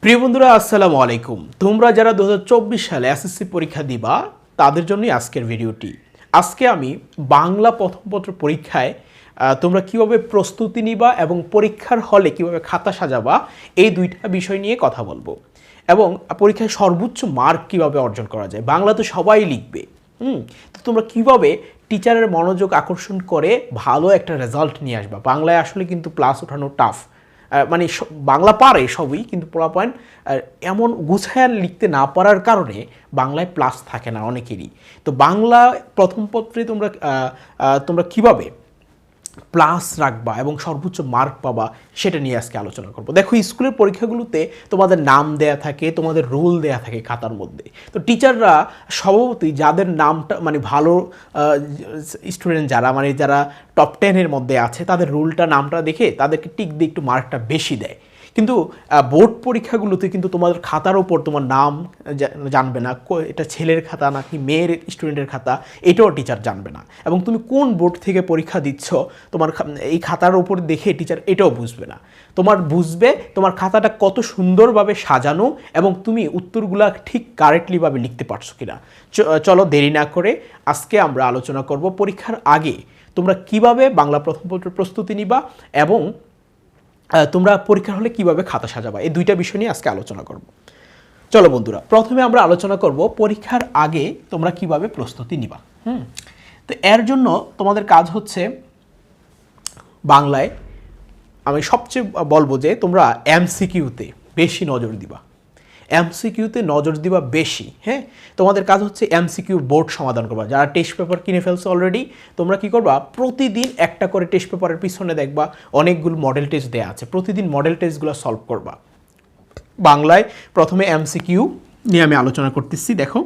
প্রিয় বন্ধুরা আসসালামু আলাইকুম। তোমরা যারা 2024 সালে এসএসসি পরীক্ষা দিবা তাদের জন্য আজকের ভিডিওটি। আজকে আমি বাংলা প্রথম পত্র পরীক্ষায় তোমরা কিভাবে প্রস্তুতি নিবা এবং পরীক্ষার হলে কিভাবে খাতা সাজাবা এই দুইটা বিষয় নিয়ে কথা বলবো এবং পরীক্ষায় সর্বোচ্চ মার্ক কিভাবে অর্জন করা যায়। বাংলা তো সবাই লিখবে, তো তোমরা কিভাবে টিচারের মনোযোগ আকর্ষণ করে ভালো একটা রেজাল্ট নিয়ে আসবা। বাংলায় আসলে কিন্তু প্লাস ওঠানো টাফ, মানে বাংলা পারে সবই, কিন্তু পোলা পয়েন্ট এমন গুছায় লিখতে না পারার কারণে বাংলায় প্লাস থাকে না অনেকেরই। তো বাংলা প্রথম পত্রে তোমরা কিভাবে প্লাস রাখবা এবং সর্বোচ্চ মার্ক পাবা সেটা নিয়ে আজকে আলোচনা করব। দেখো, স্কুলের পরীক্ষাগুলোতে তোমাদের নাম দেয়া থাকে, তোমাদের রোল দেয়া থাকে খাতার মধ্যে। তো টিচাররা স্বভাবতই যাদের নামটা মানে ভালো স্টুডেন্ট যারা টপ 10-এর মধ্যে আছে তাদের রোলটা নামটা দেখে তাদেরকে টিক দিয়ে একটু মার্কটা বেশি দেয়। কিন্তু বোর্ড পরীক্ষাগুলোতে কিন্তু তোমাদের খাতার ওপর তোমার নাম জানবে না, এটা ছেলের খাতা নাকি মেয়ের স্টুডেন্টের খাতা এটাও টিচার জানবে না, এবং তুমি কোন বোর্ড থেকে পরীক্ষা দিচ্ছ তোমার এই খাতার ওপর দেখে টিচার এটাও বুঝবে না। বুঝবে তোমার খাতাটা কত সুন্দরভাবে সাজানো এবং তুমি উত্তরগুলা ঠিক কারেক্টলিভাবে লিখতে পারছো কিনা। চলো দেরি না করে আজকে আমরা আলোচনা করব পরীক্ষার আগে তোমরা কিভাবে বাংলা প্রথম পত্রের প্রস্তুতি নিবা এবং তোমরা পরীক্ষার হলে কিভাবে খাতা সাজাবা। এই দুইটা বিষয় নিয়ে আজকে আলোচনা করব। চলো বন্ধুরা, প্রথমে আমরা আলোচনা করব পরীক্ষার আগে তোমরা কিভাবে প্রস্তুতি নিবা। তো এর জন্য তোমাদের কাজ হচ্ছে বাংলায় আমি সবচেয়ে বলবো যে তোমরা এমসিকিউতে বেশি নজর দিবা, এমসিকিউতে নজর দিবা বেশি। তোমাদের কাজ হচ্ছে এমসিকিউ বোর্ড সমাধান করবা। যারা টেস্ট পেপার কিনে ফেলছো অলরেডি, তোমরা কি করবা, প্রতিদিন একটা করে টেস্ট পেপারের পিছনে দেখবা অনেকগুলো মডেল টেস্ট দেওয়া আছে, প্রতিদিন মডেল টেস্টগুলো সলভ করবা। বাংলায় প্রথমে এমসিকিউ নিয়ে আমি আলোচনা করতেছি। দেখো,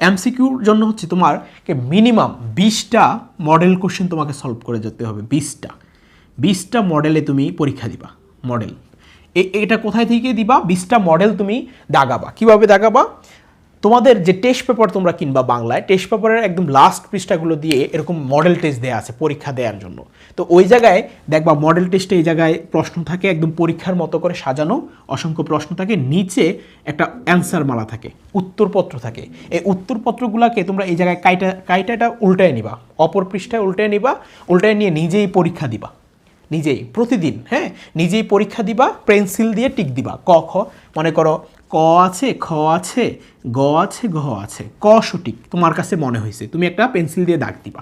এমসিকিউর জন্য হচ্ছে তোমাকে মিনিমাম 20টা মডেল কোশ্চেন তোমাকে সলভ করে যেতে হবে। 20টা মডেলে তুমি পরীক্ষা দিবা। মডেল এটা কোথায় থেকে দিবা? 20টা মডেল তুমি দাগাবা। কিভাবে দাগাবা? তোমাদের যে টেস্ট পেপার তোমরা কিনবা বাংলায়, টেস্ট পেপারের একদম লাস্ট পৃষ্ঠাগুলো দিয়ে এরকম মডেল টেস্ট দেওয়া আছে পরীক্ষা দেওয়ার জন্য। তো ওই জায়গায় দেখবা মডেল টেস্টে এই জায়গায় প্রশ্ন থাকে একদম পরীক্ষার মতো করে সাজানো, অসংখ্য প্রশ্ন থাকে, নিচে একটা অ্যান্সার মালা থাকে, উত্তরপত্র থাকে। এই উত্তরপত্রগুলোকে তোমরা এই জায়গায় কাইটাটা উল্টায় নিবা, অপর পৃষ্ঠায় উল্টায় নিবা, উল্টায় নিয়ে নিজেই পরীক্ষা দিবা। নিজেই প্রতিদিন নিজেই পরীক্ষা দিবা, পেন্সিল দিয়ে টিক দিবা। ক খ মনে করো ক আছে, খ আছে, গ আছে, ঘ আছে, ক সঠিক তোমার কাছে মনে হয়েছে, তুমি একটা পেন্সিল দিয়ে দাগ দিবা।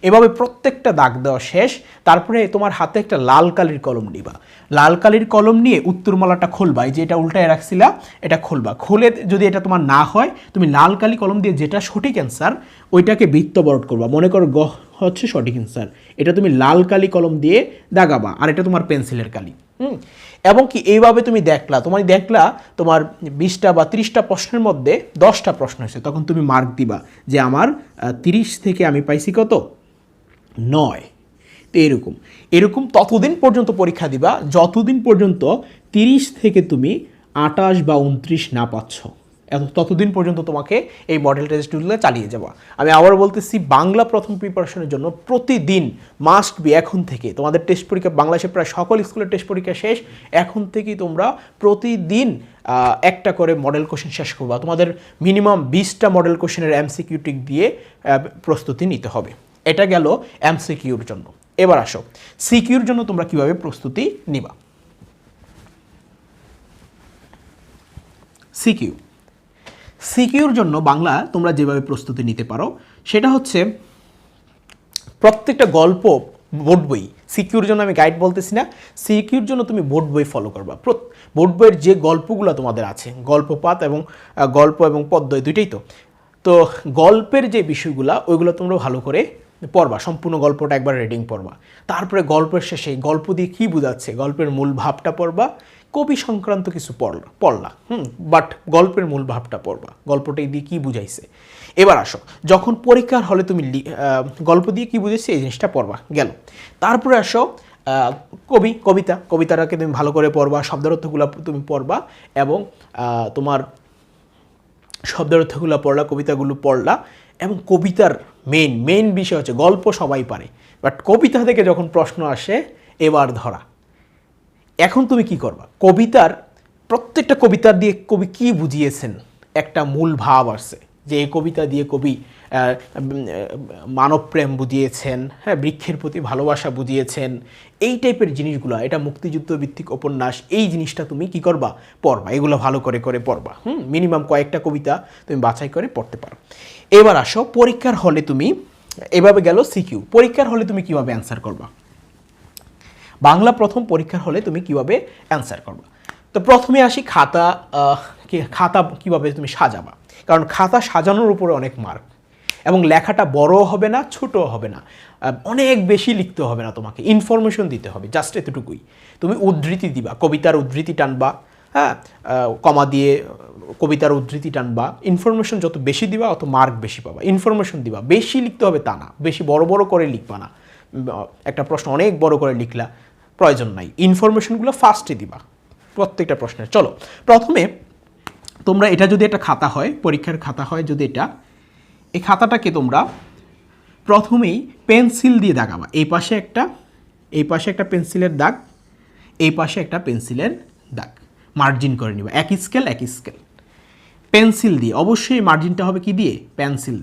এভাবে প্রত্যেকটা দাগ দেওয়া শেষ। তারপরে তোমার হাতে একটা লাল কালির কলম নিবা। লাল কালির কলম নিয়ে উত্তরমালাটা খুলবা। এই যে এটা উল্টায় রাখছিলা এটা খুলবা। খুলে যদি এটা তোমার না হয়, তুমি লাল কালি কলম দিয়ে যেটা সঠিক অ্যান্সার ওইটাকে বৃত্তবরট করবা। মনে করো গ হচ্ছে সঠিক অ্যান্সার, এটা তুমি লাল কালি কলম দিয়ে দাগাবা, আর এটা তোমার পেন্সিলের কালি। এবং কি এইভাবে তুমি দেখলা তোমার 20টা বা 30টা প্রশ্নের মধ্যে 10টা প্রশ্ন হয়েছে, তখন তুমি মার্ক দিবা যে আমার 30 থেকে আমি পাইছি কত, 9। তো এরকম ততদিন পর্যন্ত পরীক্ষা দিবা যতদিন পর্যন্ত 30 থেকে তুমি 28 বা 29 না পাচ্ছ, ততদিন পর্যন্ত তোমাকে এই মডেল টেস্টগুলো চালিয়ে যাওয়া। আমি আবার বলতেছি, বাংলা প্রথম প্রিপারেশনের জন্য প্রতিদিন মাস্ট বি এখন থেকে তোমাদের টেস্ট পরীক্ষা, বাংলাদেশের প্রায় সকল স্কুলের টেস্ট পরীক্ষা শেষ, এখন থেকেই তোমরা প্রতিদিন একটা করে মডেল কোশ্চেন শেষ করবা। তোমাদের মিনিমাম 20টা মডেল কোশ্চেনের এমসিকিউ টিক দিয়ে প্রস্তুতি নিতে হবে। এটা গেল এমসিকিউর জন্য। এবার আসো সিকিউর জন্য তোমরা কিভাবে প্রস্তুতি নিবা। সিকিউর জন্য বাংলা তোমরা যেভাবে প্রস্তুতি নিতে পারো সেটা হচ্ছে প্রত্যেকটা গল্প বোর্ড বই। সিকিউর জন্য আমি গাইড বলতেছি না, সিকিউর জন্য তুমি বোর্ড বই ফলো করবা। বোর্ড বইয়ের যে গল্পগুলো তোমাদের আছে, গল্পপাত এবং পদ্ময় দুইটাই তো গল্পের যে বিষয়গুলো ওইগুলো তোমরা ভালো করে পড়বা। সম্পূর্ণ গল্পটা একবার রিডিং পড়বা। তারপরে গল্পের শেষে গল্প দিয়ে কী বোঝাচ্ছে গল্পের মূল ভাবটা পড়বা। কবি সংক্রান্ত কিছু পড়লা, বাট গল্পের মূল ভাবটা পড়বা, গল্পটা দিয়ে কী বুঝাইছে। এবার আসো, যখন পরীক্ষার হলে তুমি গল্প দিয়ে কী বুঝাইছে এই জিনিসটা পড়বা, গেল। তারপরে আসো কবিতাটাকে তুমি ভালো করে পড়বা, শব্দার্থগুলো তুমি পড়বা এবং তোমার শব্দার্থগুলো পড়লা, কবিতাগুলো পড়লা। এবং কবিতার মেইন বিষয় হচ্ছে গল্প সবাই পারে, বাট কবিতা থেকে যখন প্রশ্ন আসে এবার ধরা, এখন তুমি কি করবা, কবিতার প্রত্যেকটা কবিতার দিয়ে কবি কি বুঝিয়েছেন একটা মূল ভাব আছে, যে এই কবিতা দিয়ে কবি মানবপ্রেম বুঝিয়েছেন, হ্যাঁ, বৃক্ষের প্রতি ভালোবাসা বুঝিয়েছেন, এই টাইপের জিনিসগুলো, এটা মুক্তিযুদ্ধ ভিত্তিক উপন্যাস, এই জিনিসটা তুমি কি করবা, পড়বা, এগুলো ভালো করে করে পড়বা। মিনিমাম কয়েকটা কবিতা তুমি বাছাই করে পড়তে পারো। এবার আসো পরীক্ষার হলে, তুমি এভাবে গেল সিকিউ, পরীক্ষার হলে তুমি কিভাবে অ্যান্সার করবা, বাংলা প্রথম পরীক্ষার হলে তুমি কিভাবে অ্যান্সার করবা। তো প্রথমে আসি খাতা, খাতা কিভাবে তুমি সাজাবা, কারণ খাতা সাজানোর উপরে অনেক মার্ক, এবং লেখাটা বড় হবে না, ছোট হবে না, অনেক বেশি লিখতে হবে না, তোমাকে ইনফরমেশন দিতে হবে, জাস্ট এতটুকুই। তুমি উদ্ধৃতি দিবা, কবিতার উদ্ধৃতি টানবা, হ্যাঁ, কমা দিয়ে কবিতার উদ্ধৃতি টানবা, ইনফরমেশন যত বেশি দিবা অত মার্ক বেশি পাবা। ইনফরমেশন দিবা, বেশি লিখতে হবে তা না, বেশি বড় বড় করে লিখবা না, একটা প্রশ্ন অনেক বড় করে লিখলা, প্রয়োজন নাই, ইনফরমেশনগুলো ফার্স্টে দিবা প্রত্যেকটা প্রশ্নের। চলো প্রথমে তোমরা, এটা যদি একটা খাতা হয়, পরীক্ষার খাতা হয় যদি এটা, এই খাতাটাকে তোমরা প্রথমেই পেন্সিল দিয়ে দাগাবা, এই পাশে একটা পেন্সিলের দাগ, এই পাশে একটা পেন্সিলের দাগ, মার্জিন করে নিবা, এক স্কেল পেন্সিল দিয়ে, অবশ্যই মার্জিনটা হবে কি দিয়ে, পেন্সিল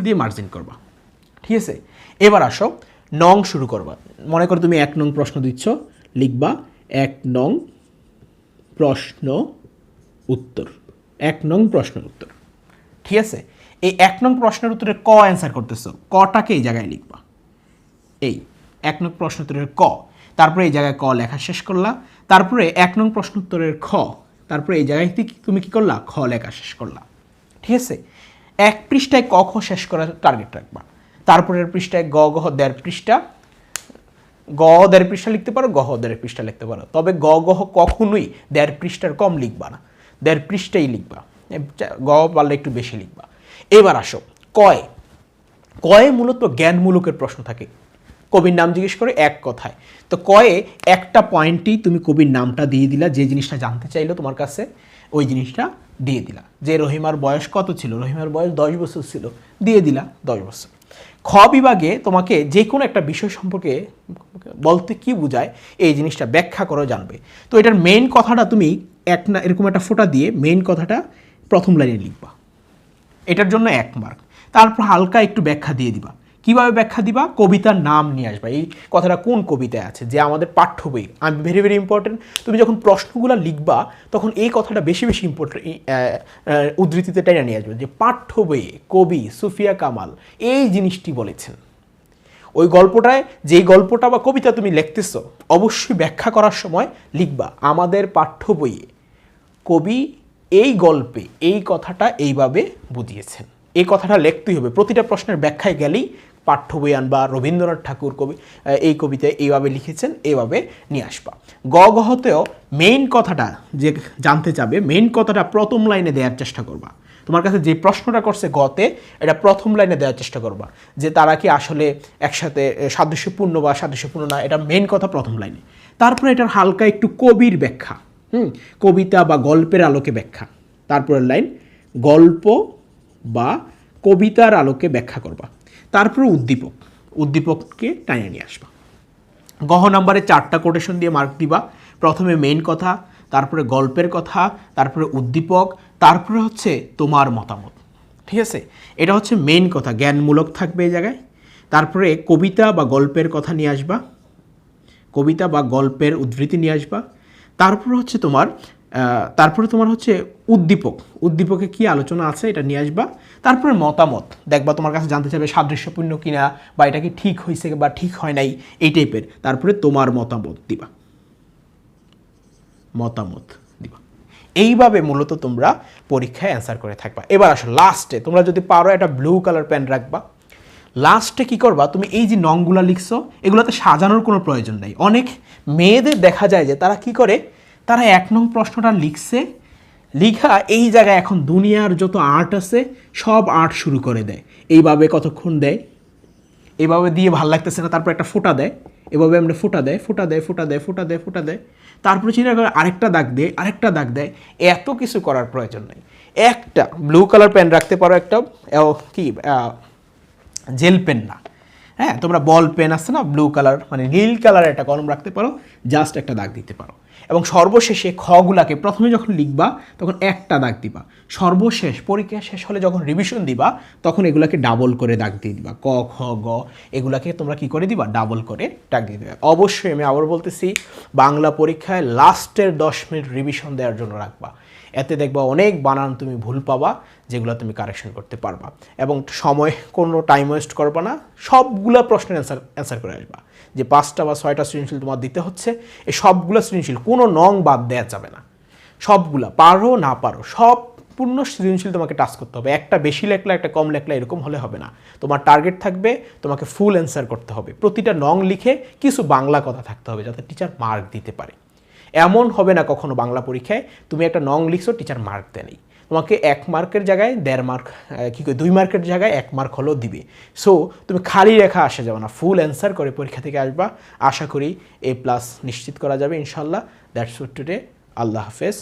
দিয়ে মার্জিন করবা, ঠিক আছে। এবার আসো নং শুরু করবা, মনে করো তুমি 1 নং প্রশ্ন দিচ্ছ, লিখবা 1 নং প্রশ্ন উত্তর, 1 নং প্রশ্নের উত্তর, ঠিক আছে। এই 1 নং প্রশ্নের উত্তরের ক অ্যান্সার করতেছো, কটাকে এই জায়গায় লিখবা, এই 1 নং প্রশ্ন উত্তরের ক, তারপরে এই জায়গায় ক লেখা শেষ করলা, তারপরে 1 নং প্রশ্ন উত্তরের খ, তারপরে এই জায়গায় তুমি কি করলা, খ লেখা শেষ করলা, ঠিক আছে। 1 পৃষ্ঠায় ক খ শেষ করার টার্গেট রাখবা, তারপরের পৃষ্ঠায় গ ঘ 1.5 পৃষ্ঠা, গ 1.5 পৃষ্ঠা লিখতে পারো, গ 1.5 পৃষ্ঠা লিখতে পারো, তবে গ গহ কখনোই 1.5 পৃষ্ঠার কম লিখবা না, 1.5 পৃষ্ঠাই লিখবা, গ পারলে একটু বেশি লিখবা। এবার আসো কয়ে মূলত জ্ঞানমূলকের প্রশ্ন থাকে, কবির নাম জিজ্ঞেস করে এক কথায়, তো কয়ে একটা পয়েন্টেই তুমি কবির নামটা দিয়ে দিলা, যে জিনিসটা জানতে চাইলো তোমার কাছে ওই জিনিসটা দিয়ে দিলা, যে রহিমার বয়স কত ছিল, রহিমার বয়স 10 বছর ছিল, দিয়ে দিলা 10 বছর। খ বিভাগে তোমাকে যে কোনো একটা বিষয় সম্পর্কে বলতে কি বোঝায় এই জিনিসটা ব্যাখ্যা করে জানবে, তো এটার মেইন কথাটা তুমি এরকম একটা ফোঁটা দিয়ে মেইন কথাটা প্রথম লাইনে লিখবা, এটার জন্য 1 মার্ক। তারপর হালকা একটু ব্যাখ্যা দিয়ে দিবা, কিভাবে ব্যাখ্যা দিবা, কবিতার নাম নিয়ে আসবা, এই কথাটা কোন কবিতায় আছে, যে আমাদের পাঠ্য বই, ভেরি ভেরি ইম্পর্টেন্ট, তুমি যখন প্রশ্নগুলো লিখবা তখন এই কথাটা বেশি বেশি ইম্পর্টেন্ট, উদ্ধৃতিতে টেনে নিয়ে আসবে, যে পাঠ্য বইয়ে কবি সুফিয়া কামাল এই জিনিসটি বলেছেন, ওই গল্পটায়, যেই গল্পটা বা কবিতা তুমি লিখতেছো অবশ্যই ব্যাখ্যা করার সময় লিখবা, আমাদের পাঠ্য বইয়ে কবি এই গল্পে এই কথাটা এইভাবে বুঝিয়েছেন, এই কথাটা লিখতেই হবে, প্রতিটা প্রশ্নের ব্যাখ্যায় গেলেই পাঠ্য বই আনবা, রবীন্দ্রনাথ ঠাকুর কবি এই কবিতায় এইভাবে লিখেছেন, এইভাবে নিয়ে আসবা। গ গহতেও মেইন কথাটা যে জানতে চাবে, মেইন কথাটা প্রথম লাইনে দেওয়ার চেষ্টা করবা, তোমার কাছে যে প্রশ্নটা করছে গতে, এটা প্রথম লাইনে দেওয়ার চেষ্টা করবা, যে তারা কি আসলে একসাথে সাদৃশ্যপূর্ণ বা সাদৃশ্যপূর্ণ না, এটা মেইন কথা প্রথম লাইনে। তারপরে এটার হালকা একটু কবির ব্যাখ্যা, কবিতা বা গল্পের আলোকে ব্যাখ্যা, তারপরের লাইন গল্প বা কবিতার আলোকে ব্যাখ্যা করবা, তারপরে উদ্দীপককে টানিয়ে নিয়ে আসবা। গহ নাম্বারে 4টা কোটেশন দিয়ে মার্ক দিবা, প্রথমে মেইন কথা, তারপরে গল্পের কথা, তারপরে উদ্দীপক, তারপরে হচ্ছে তোমার মতামত, ঠিক আছে। এটা হচ্ছে মেইন কথা, জ্ঞানমূলক থাকবে এই জায়গায়। তারপরে কবিতা বা গল্পের কথা নিয়ে আসবা, কবিতা বা গল্পের উদ্ধৃতি নিয়ে আসবা, তারপরে তোমার হচ্ছে উদ্দীপকে কি আলোচনা আছে এটা নিয়ে আসবা, তারপরে মতামত দেখবা, তোমার কাছে জানতে চাইবে সাদৃশ্যপূর্ণ কিনা, বা এটা কি ঠিক হয়েছে বা ঠিক হয় নাই, এই টাইপের, তারপরে তোমার মতামত দিবা, এইভাবে মূলত তোমরা পরীক্ষায় অ্যান্সার করে থাকবা। এবার আসো লাস্টে, তোমরা যদি পারো একটা ব্লু কালার পেন রাখবা, লাস্টে কি করবা, তুমি এই যে নংগুলা লিখছো এগুলোতে সাজানোর কোনো প্রয়োজন নেই। অনেক মেয়েদের দেখা যায় যে তারা কি করে, তারা 1 নং প্রশ্নটা লিখছে, লিখা এই জায়গায় এখন দুনিয়ার যত আর্ট আছে সব আর্ট শুরু করে দেয়, এইভাবে কতক্ষণ দেয়, এইভাবে দিয়ে ভাল লাগতেছে না, তারপর একটা ফোঁটা দেয়, এভাবে আমরা ফোঁটা দেয়, তারপরে চিন্তা করে আরেকটা দাগ দেয়, এত কিছু করার প্রয়োজন নেই। একটা ব্লু কালার পেন রাখতে পারো, একটা কি জেল পেন না, হ্যাঁ, তোমরা বল পেন আছে না ব্লু কালার মানে নীল কালারের একটা কলম রাখতে পারো, জাস্ট একটা দাগ দিতে পারো। এবং সর্বশেষে খগুলাকে প্রথমে যখন লিখবা তখন একটা দাগ দিবা, সর্বশেষ পরীক্ষা শেষ হলে যখন রিভিশন দিবা তখন এগুলাকে ডাবল করে দাগ দিয়ে দিবা। ক খ গ এগুলাকে তোমরা কি করে দিবা, ডাবল করে দাগ দিয়ে দিবা। অবশ্যই আমি আবার বলতেছি, বাংলা পরীক্ষায় লাস্টের 10 মিনিট রিভিশন দেওয়ার জন্য রাখবা। এতে দেখবা অনেক বানান তুমি ভুল পাবা, যেগুলো তুমি কারেকশন করতে পারবা। এবং সময় কোনো টাইম ওয়েস্ট করবা না, সবগুলা প্রশ্নের অ্যান্সার করে আসবা। যে 5টা বা 6টা সৃজনশীল তোমার দিতে হচ্ছে, এই সবগুলো সৃজনশীল কোনো নং বাদ দেওয়া যাবে না। সবগুলা পারো না পারো সব পূর্ণ সৃজনশীল তোমাকে টাচ করতে হবে। একটা বেশি লেখলা একটা কম লেখলা এরকম হলে হবে না। তোমার টার্গেট থাকবে তোমাকে ফুল অ্যান্সার করতে হবে। প্রতিটা নং লিখে কিছু বাংলা কথা থাকতে হবে যাতে টিচার মার্ক দিতে পারে। এমন হবে না কখনো বাংলা পরীক্ষায় তুমি একটা নং লিখছো টিচার মার্ক দেয়নি, তোমাকে 1 মার্কের জায়গায় 1.5 মার্ক 2 মার্কের জায়গায় 1 মার্ক হলেও দিবে। সো তুমি খালি রেখা আসা যাবে না, ফুল অ্যান্সার করে পরীক্ষা থেকে আসবা। আশা করি A+ নিশ্চিত করা যাবে ইনশাল্লাহ। That's it today. আল্লাহ হাফেজ।